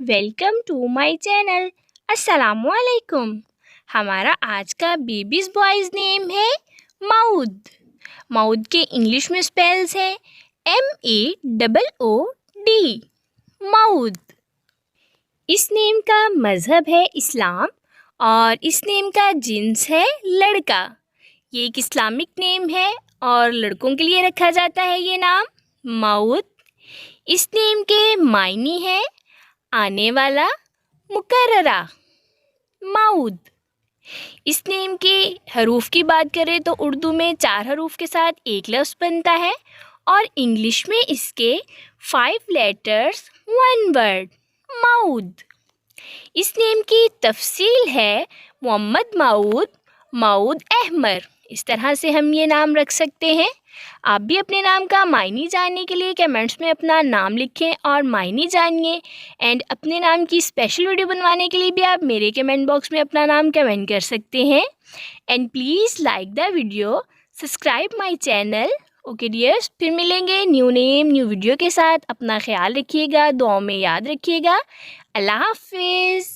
Welcome to my channel. अस्सलामुअलैकुम। हमारा आज का बेबीज बॉयज़ नेम है माउद। माउद के इंग्लिश में स्पेल्स है MAOOD, माउद। इस नेम का मज़हब है इस्लाम और इस नेम का जिन्स है लड़का। ये एक इस्लामिक नेम है और लड़कों के लिए रखा जाता है ये नाम माउद। इस नेम के मायने हैं आने वाला, मुकर्ररा, माउद। इस नेम के हरूफ की बात करें तो उर्दू में 4 हरूफ के साथ एक लफ्ज़ बनता है और इंग्लिश में इसके 5 लेटर्स 1 वर्ड, माउद। इस नेम की तफसील है मोहम्मद माउद, माउद अहमर। इस तरह से हम ये नाम रख सकते हैं। आप भी अपने नाम का मायने जानने के लिए कमेंट्स में अपना नाम लिखें और मायने जानिए। एंड अपने नाम की स्पेशल वीडियो बनवाने के लिए भी आप मेरे कमेंट बॉक्स में अपना नाम कमेंट कर सकते हैं। And please like the video, subscribe my channel. Okay dears, फिर मिलेंगे न्यू नेम न्यू वीडियो के साथ। अपना ख्याल रखिएगा, दुआओं में याद रखिएगा। अल्लाह हाफिज़।